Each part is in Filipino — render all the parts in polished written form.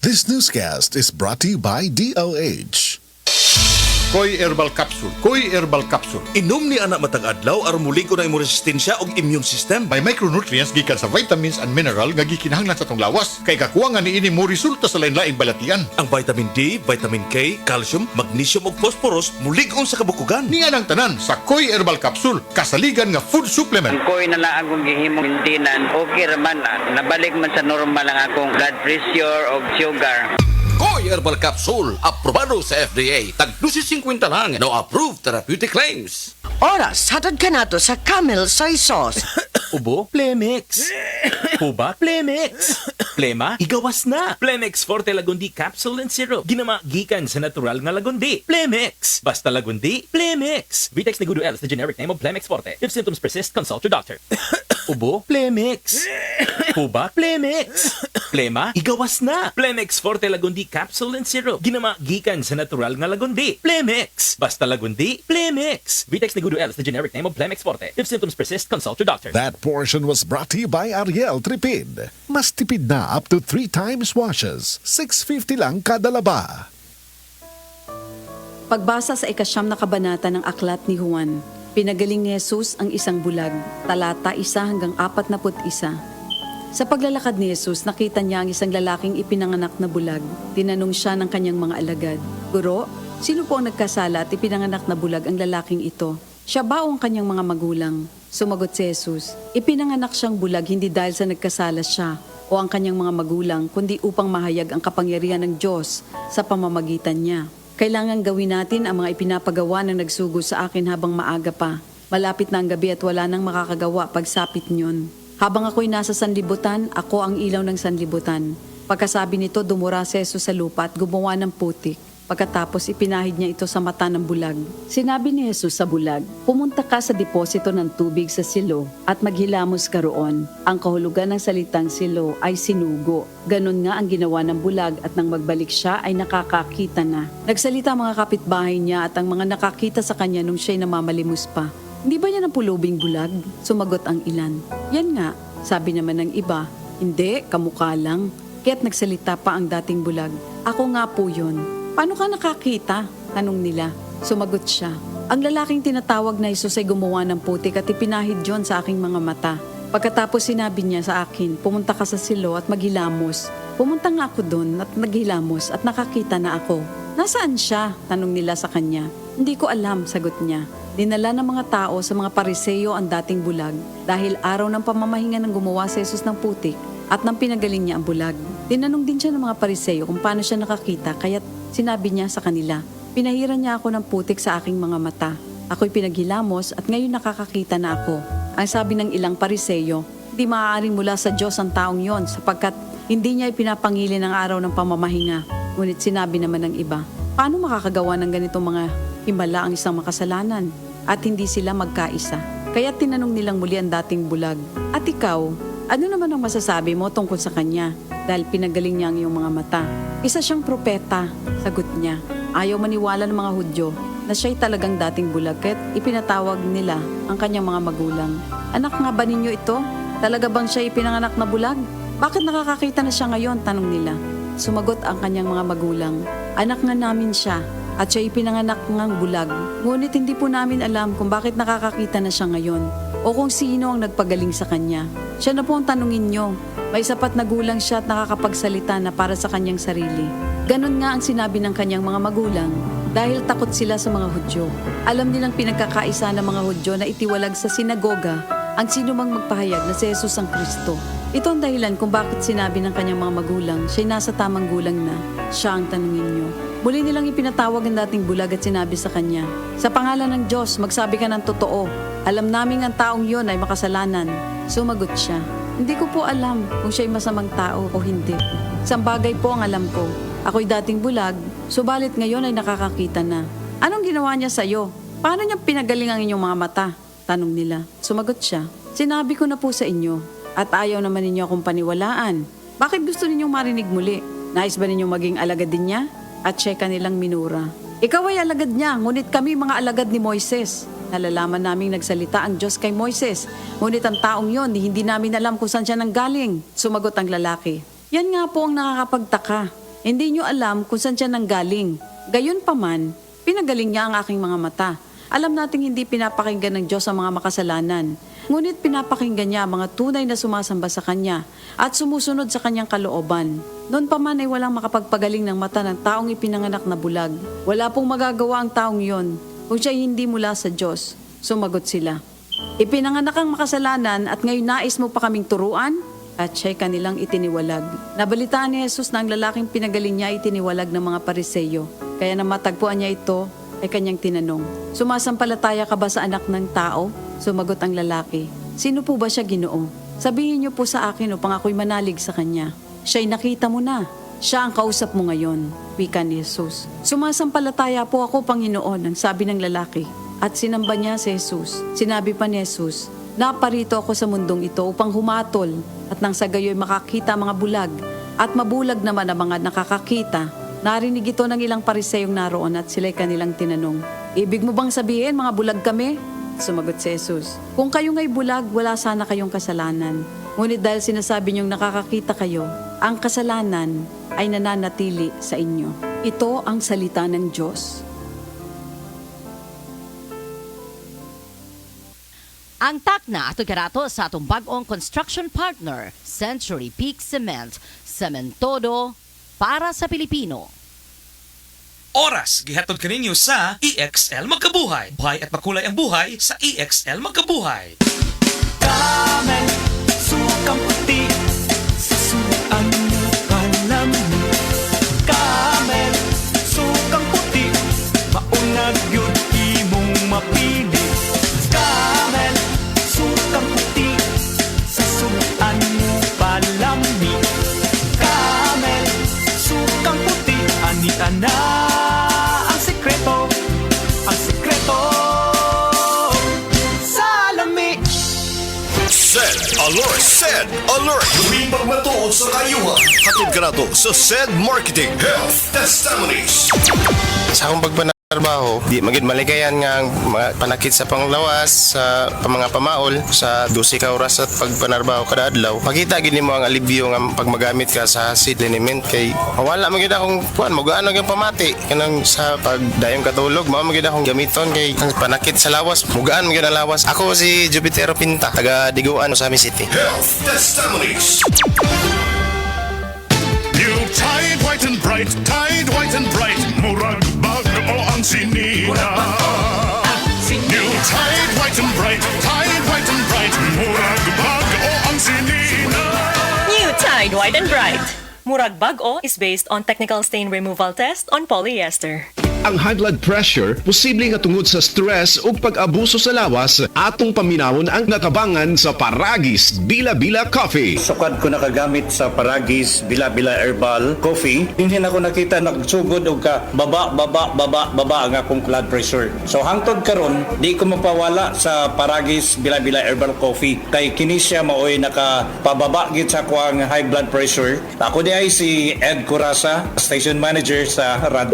This newscast is brought to you by DOH. Koy Herbal Capsule. Koy Herbal Capsule. Inom ni anak matag adlaw aron muli ko na imong resistensya og immune system. May micronutrients gikan sa vitamins and mineral nga gikinahanglan sa tong lawas. Kay kakuha nga niini mo resulta sa lain-laing balatian. Ang vitamin D, vitamin K, calcium, magnesium ug phosphorus mulig-on sa kabukugan. Ninga ng tanan sa Koy Herbal Capsule, kasaligan nga food supplement. Ang koy na lang akong gihimong maintenance, okay raman. Nabalik man sa normal ang akong blood pressure o sugar. Koy Herbal Capsule, aprobado sa FDA. Tag 250 lang, no approved therapeutic claims. Oras, hatod ka na to sa Camel Soy Sauce. Ubo, Plemix. Huba, Plemix. Plema, igawas na. Plemix Forte Lagundi Capsule and Syrup. Ginama gikan sa natural nga lagundi. Plemix. Basta lagundi, Plemix. Vitex Negudo L is the generic name of Plemix Forte. If symptoms persist, consult your doctor. Ubo, Plemix. Huba, Plemix. Plema, igawas na. Plemix Forte Lagundi Capsule and Syrup. Ginama gikan sa natural nga lagundi. Plemix. Basta lagundi, Plemix. Vitex Negudo L is the generic name of Plemix Forte. If symptoms persist, consult your doctor. That portion was brought to you by Ariel Tripid. Mas tipid na up to 3 times washes. $6.50 lang kada laba. Pagbasa sa ikasyam na kabanata ng aklat ni Juan, pinagaling ni Jesus ang isang bulag, talata 1 hanggang 41. Sa paglalakad ni Jesus, nakita niya ang isang lalaking ipinanganak na bulag. Tinanong siya ng kanyang mga alagad, "Guro, sino po ang nagkasala at ipinanganak na bulag ang lalaking ito? Siya ba o ang kanyang mga magulang?" Sumagot si Jesus, "Ipinanganak siyang bulag hindi dahil sa nagkasala siya o ang kanyang mga magulang, kundi upang mahayag ang kapangyarihan ng Diyos sa pamamagitan niya. Kailangan gawin natin ang mga ipinapagawa ng nagsugo sa akin habang maaga pa. Malapit na ang gabi at wala nang makakagawa pagsapit niyon. Habang ako'y nasa sanlibutan, ako ang ilaw ng sanlibutan." Pagkasabi nito, dumura si Jesus sa lupa at gumawa ng putik. Pagkatapos ipinahid niya ito sa mata ng bulag. Sinabi ni Jesus sa bulag, "Pumunta ka sa deposito ng tubig sa silo at maghilamos ka roon." Ang kahulugan ng salitang silo ay sinugo. Ganon nga ang ginawa ng bulag at nang magbalik siya ay nakakakita na. Nagsalita ang mga kapitbahay niya at ang mga nakakita sa kanya nung siya'y namamalimos pa. "Hindi ba yan ang pulubing bulag?" Sumagot ang ilan. "Yan nga," sabi naman ng iba. "Hindi, kamukha lang." Kaya't nagsalita pa ang dating bulag, "Ako nga po yun." "Paano ka nakakita?" tanong nila. Sumagot siya, "Ang lalaking tinatawag na Jesus ay gumawa ng putik at ipinahid yon sa aking mga mata. Pagkatapos sinabi niya sa akin, pumunta ka sa silo at maghilamos. Pumunta nga ako doon at naghilamos at nakakita na ako." "Nasaan siya?" tanong nila sa kanya. "Hindi ko alam," sagot niya. Dinala ng mga tao sa mga Pariseo ang dating bulag dahil araw ng pamamahinga ng gumawa si Jesus ng putik at nang pinagaling niya ang bulag. Tinanong din siya ng mga Pariseo kung paano siya nakakita, kaya't sinabi niya sa kanila, "Pinahiran niya ako ng putik sa aking mga mata. Ako'y pinaghilamos at ngayon nakakakita na ako." Ang sabi ng ilang Pariseo, "Hindi maaaring mula sa Diyos ang taong yon sapagkat hindi niya ipinapangili ng araw ng pamamahinga." Ngunit sinabi naman ng iba, "Paano makakagawa ng ganitong mga himala ang isang makasalanan?" At hindi sila magkaisa. Kaya tinanong nilang muli ang dating bulag, "At ikaw, ano naman ang masasabi mo tungkol sa kanya? Dahil pinagaling niya ang iyong mga mata." "Isa siyang propeta," sagot niya. Ayaw maniwala ng mga Hudyo na siya'y talagang dating bulag kaya't ipinatawag nila ang kanyang mga magulang. "Anak nga ba ninyo ito? Talaga bang siya ipinanganak na bulag? Bakit nakakakita na siya ngayon?" tanong nila. Sumagot ang kanyang mga magulang, "Anak nga namin siya at siya ipinanganak ngang bulag. Ngunit hindi po namin alam kung bakit nakakakita na siya ngayon o kung sino ang nagpagaling sa kanya. Siya na po ang tanungin nyo. May sapat na gulang siya at nakakapagsalita na para sa kanyang sarili." Ganon nga ang sinabi ng kanyang mga magulang dahil takot sila sa mga Hudyo. Alam nilang pinagkakaisa ng mga Hudyo na itiwalag sa sinagoga ang sino mang magpahayag na si Jesus ang Kristo. Ito ang dahilan kung bakit sinabi ng kanyang mga magulang siya'y nasa tamang gulang na, siya ang tanungin nyo. Muli nilang ipinatawag ang dating bulag at sinabi sa kanya, "Sa pangalan ng Diyos, magsabi ka ng totoo. Alam naming ang taong yon ay makasalanan." Sumagot siya, "Hindi ko po alam kung siya'y masamang tao o hindi. Isang bagay po ang alam ko. Ako'y dating bulag, subalit ngayon ay nakakakita na." "Anong ginawa niya sa'yo? Paano niya pinagaling ang inyong mga mata?" tanong nila. Sumagot siya, "Sinabi ko na po sa inyo at ayaw naman ninyo akong paniwalaan. Bakit gusto ninyong marinig muli? Nais ba ninyong maging alagad din niya?" At siya kanilang minura, "Ikaw ay alagad niya, ngunit kami mga alagad ni Moises. Nalalaman naming nagsalita ang Diyos kay Moises, ngunit ang taong yon, hindi namin alam kung saan siya nanggaling." Sumagot ang lalaki, "Yan nga po ang nakakapagtaka. Hindi nyo alam kung saan siya nanggaling. Gayon pa man, pinagaling niya ang aking mga mata. Alam nating hindi pinapakinggan ng Diyos ang mga makasalanan. Ngunit pinapakinggan niya ang mga tunay na sumasamba sa Kanya at sumusunod sa Kanyang kalooban. Noon pa man ay walang makapagpagaling ng mata ng taong ipinanganak na bulag. Wala pong magagawa ang taong yon kung siya hindi mula sa Diyos. Sumagot sila. Ipinanganak ang makasalanan at ngayon nais mo pa kaming turuan? At siya'y kanilang itiniwalag. Nabalitaan ni Jesus na ang lalaking pinagaling niya itiniwalag ng mga Pariseyo. Kaya nang matagpuan niya ito, ay kanyang tinanong, sumasampalataya ka ba sa anak ng tao? Sumagot ang lalaki, sino po ba siya, Ginoo? Sabihin niyo po sa akin upang ako'y manalig sa kanya. Siya'y nakita mo na. Siya ang kausap mo ngayon, wika ni Jesus. Sumasampalataya po ako, Panginoon, ang sabi ng lalaki. At sinamba niya si Jesus. Sinabi pa ni Jesus, naparito ako sa mundong ito upang humatol at nang sa gayo'y makakita ang mga bulag at mabulag naman ang mga nakakakita. Narinig ito ng ilang Pariseyong naroon at sila'y kanilang tinanong, ibig mo bang sabihin mga bulag kami? Sumagot si Jesus, kung kayo nga'y bulag, wala sana kayong kasalanan. Ngunit dahil sinasabi niyong nakakakita kayo, ang kasalanan ay nananatili sa inyo. Ito ang salita ng Diyos. Ang takna ato garato sa atong bag-ong construction partner, Century Peak Cement, Cementodo para sa Pilipino. Oras, gihatod kaninyo sa EXL Magkabuhay. Buhay at makulay ang buhay sa EXL Magkabuhay. Camel, sukang puti, sasuan mo palami. Camel, sukang puti, maunag yun imong mapili. Camel, sukang puti, sasuan mo palami. Camel, sukang puti, anita na ang sekreto sa lami. SED Alert! SED Alert! Lumipag matuod sa kayuhan. Hatid ka na to sa SED Marketing Health Testimonies. Sa akong pagpanarbaho, di magid maligayan nga ang mga panakit sa panglawas, sa mga pamaol, sa 12 ka oras at pagpanarbaho kada adlaw. Makita gid nimo ang alibyo nga pag magamit ka sa seed liniment kay wala magid akong kuan magaano gyud pamati kanang sa pagdayong katulog mao magid akong gamiton kay ang panakit sa lawas mugaan magid ang lawas. Ako si Jupitero Pinta, taga Diguan sa Sami City. Health Testimonies. New Tide White and Bright, Tide White and Bright, murag bago ang sinina. New Tide White and Bright, Tide White and Bright, murag bago ang sinina. New Tide White and Bright. Murag Bag-O is based on technical stain removal test on polyester. Ang high blood pressure posible nga tungod sa stress ug pag-abuso sa lawas atong paminawon ang natabangan sa Paragis Bila-Bila Coffee. Sukad ko nakagamit sa Paragis Bila-Bila Herbal Coffee, hindi na ko nakita nagsugod og ka baba ang akong blood pressure. So hangtod karon di ko mapawala sa Paragis Bila-Bila Herbal Coffee kay kini siya maoy nakapababa gid sa kuang high blood pressure. Ako di ay si Ed Curasa, station manager sa Radyo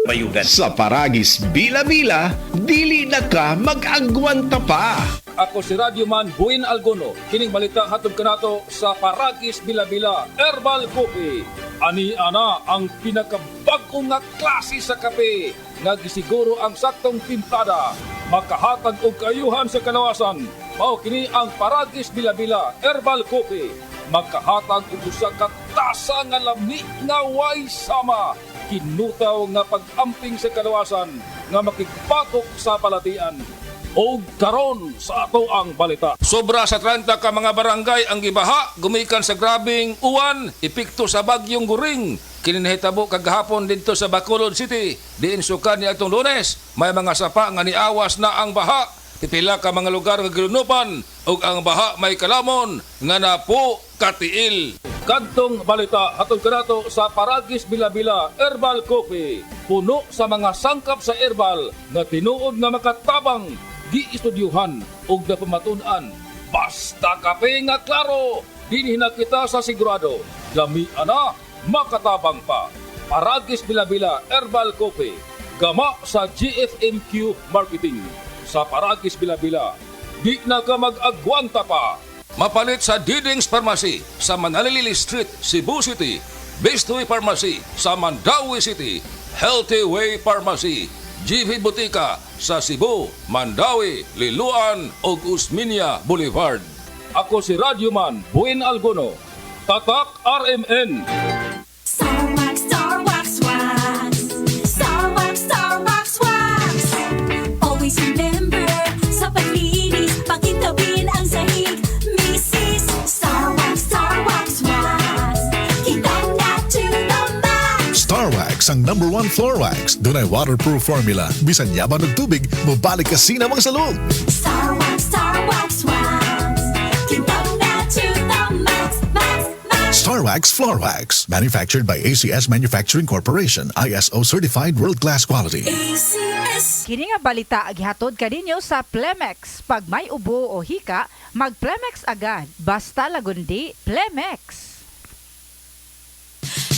Bayugan. Sa Paragis Bila-Bila, dili na ka mag-agwanta pa. Ako si Radyoman Buin Algono. Kining balita hatod kanato sa Paragis Bila-Bila Herbal Coffee. Ani ana ang pinakabag-o nga klase sa kape nga gisiguro ang saktong timpada, makahatag og kayuhan sa kalawasan. Mao kini ang Paragis Bila-Bila Herbal Coffee. Makahatag og usa ka tasa nga lami nga way sama. Kinutaw nga pag-amping sa kalawasan nga makigpatok sa palatian. O karon sa ato ang balita. Sobra sa 30 ka mga barangay ang gibaha gumikan sa grabing uwan epekto sa bagyong Guring. Kininahitabo kagahapon dito sa Bacolod City. Diin sukan ni atong Lunes, may mga sapa nga niawas na ang baha. Pipila ka mga lugar nga gilunupan ug ang baha may kalamon nga napo katiil. Kadtong balita hatod kanato sa Paragis Bila-Bila Herbal Coffee. Puno sa mga sangkap sa herbal nga tinuod nga makatabang, giistudyuhan ug napamatud-an. Basta kape nga klaro, dinhi na kita sa sigurado. Lami ana, makatabang pa. Paragis Bila-Bila Herbal Coffee. Gama sa GFMQ Marketing. Sa Paragis Bila-Bila, di na ka mag-agwanta pa. Mapalit sa Diding's Pharmacy sa Manalili Street, Cebu City. Best Way Pharmacy sa Mandawi City, Healthy Way Pharmacy, GV Butika sa Cebu, Mandawi, Liloan ug Usmeña Boulevard. Ako si Radyoman Buin Algono, Tatak RMN. Starwax, Starwax, wax. Starwax, Starwax, wax. Always remember, sa paglinis, pakitawin ang sahig. Mrs. Starwax, Starwax, wax. Kitang na to the max. Starwax ang #1 floor wax. Dunay waterproof formula. Bisan yaman ng tubig, mabalik ka sinamang salud. Starwax, Starwax, wax. Kitang na to the max, max, max. Starwax Floor Wax. Manufactured by ACS Manufacturing Corporation. ISO certified world-class quality. ACS. Kini nga balita agihatod kaninyo sa Plemex. Pag may ubo o hika, mag-Plemex agad. Basta lagundi, Plemex.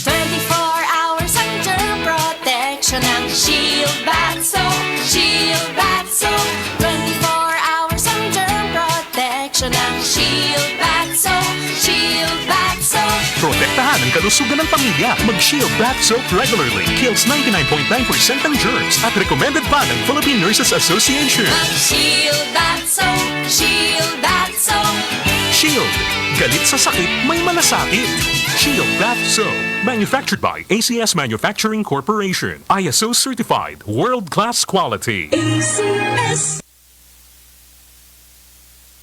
24 hours ang germ protection ng Shield Bath Soap. Shield Bath Soap. 24 hours ang germ protection ng Shield Bath Soap. Shield Bath Soap. Protektahan ang kalusugan ng pamilya. Mag-Shield Bath Soap regularly. Kills 99.9% ng germs at recommended pa ng Philippine Nurses Association. Mag-Shield Bath Soap. Shield Bath Soap. Shield. Galit sa sakit, may malasakit. Shield Bath Soap. Manufactured by ACS Manufacturing Corporation. ISO certified. World-class quality. ACS.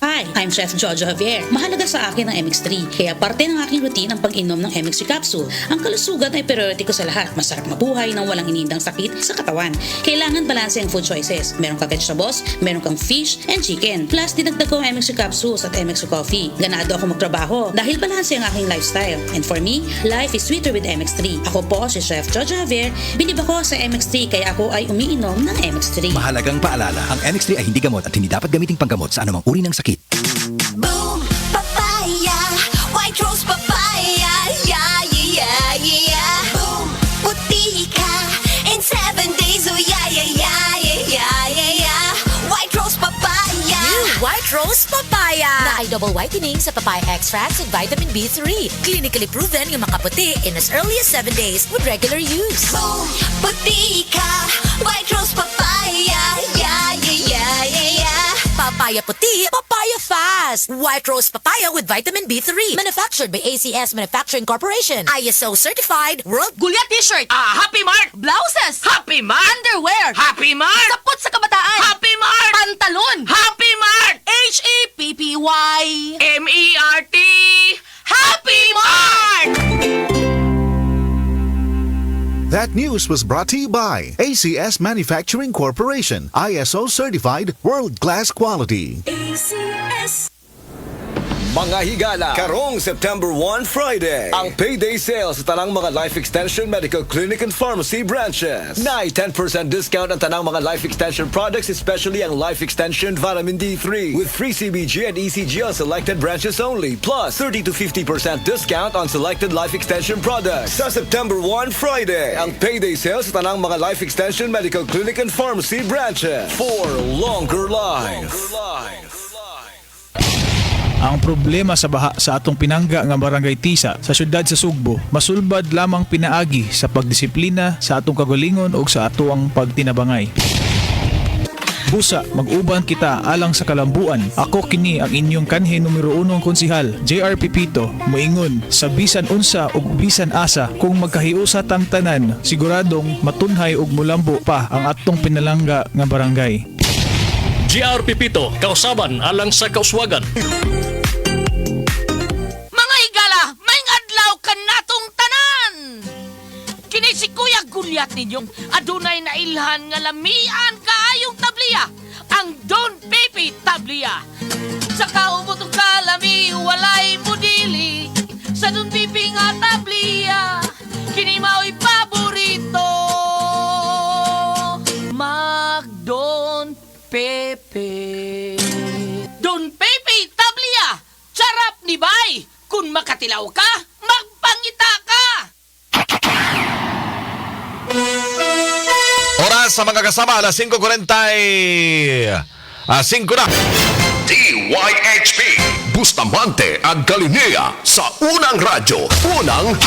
Hi, I'm Chef Jojo Javier. Mahalaga sa akin ang MX3, kaya parte ng aking routine ang pag-inom ng MX3 capsule. Ang kalusugan ay priority ko sa lahat. Masarap mabuhay nang walang inindang sakit sa katawan. Kailangan balanse ang food choices. Meron kang vegetables, meron kang fish and chicken. Plus, dinagdag ko ang MX3 capsules at MX3 coffee. Ganado ako magtrabaho dahil balanse ang aking lifestyle. And for me, life is sweeter with MX3. Ako po si Chef Jojo Javier. Bilib ako sa MX3 kaya ako ay umiinom ng MX3. Mahalagang paalala, ang MX3 ay hindi gamot at hindi dapat gamiting panggamot sa anumang uri ng sakit. Boom, papaya, white rose papaya, yeah, yeah, yeah. Boom, puti ka in 7 days, oh yeah, yeah, yeah, yeah, yeah, yeah. White rose papaya. New White Rose Papaya na ay double whitening sa papaya extracts and vitamin B3. Clinically proven yung makaputi in as early as 7 days with regular use. Boom, puti ka, white rose papaya, yeah, yeah, yeah, yeah, yeah. Papaya puti, papaya fast. White Rose Papaya with vitamin B3. Manufactured by ACS Manufacturing Corporation. ISO certified world. Gulya t-shirt. Happy Mart. Blouses. Happy Mart. Underwear. Happy Mart. Sapot sa kabataan. Happy Mart. Pantalon. Happy Mart. HAPPY. MERT. Happy Mart. That news was brought to you by ACS Manufacturing Corporation. ISO certified world-class quality. ACS. Mga higala, karong September 1 Friday, ang payday sale sa tanang mga Life Extension Medical Clinic and Pharmacy branches. Na'y 10% discount ang tanang mga Life Extension products, especially ang Life Extension Vitamin D3 with free CBG and ECG on selected branches only, plus 30 to 50% discount on selected Life Extension products. Sa September 1 Friday, ang payday sale sa tanang mga Life Extension Medical Clinic and Pharmacy branches for longer life. Ang problema sa baha sa atong pinangga nga Barangay Tisa sa syudad sa Sugbo, masulbad lamang pinaagi sa pagdisiplina sa atong kagalingon ug sa atuang pagtinabangay. Busa, mag-uban kita alang sa kalambuan. Ako kini ang inyong kanhe numero 1 konsihal, JR Pipito, moingon sa bisan unsa ug bisan asa kung magkahiusa tang tanan, siguradong matunhay ug mulambo pa ang atong pinalangga nga barangay. JR Pipito, kausaban alang sa kauswagan. Mga higala, may adlaw ka natong tanan. Kini si Kuya Gulyat ninyong adunay na ilhan nga lamian kaayong tabliya, ang Don Pepe tabliya. Sa kaumutong kalami, walay mudili, sa Don Pepe nga tabliya, kini mao'y paborito. Mag-Don Pepe. Don Pepe tabliya, charap ni bay. Kung makatilaw ka, magpangita ka. Oras sa mga kasama, alas 5:45 na. DYHP Bustamante at Galinia sa unang radyo, unang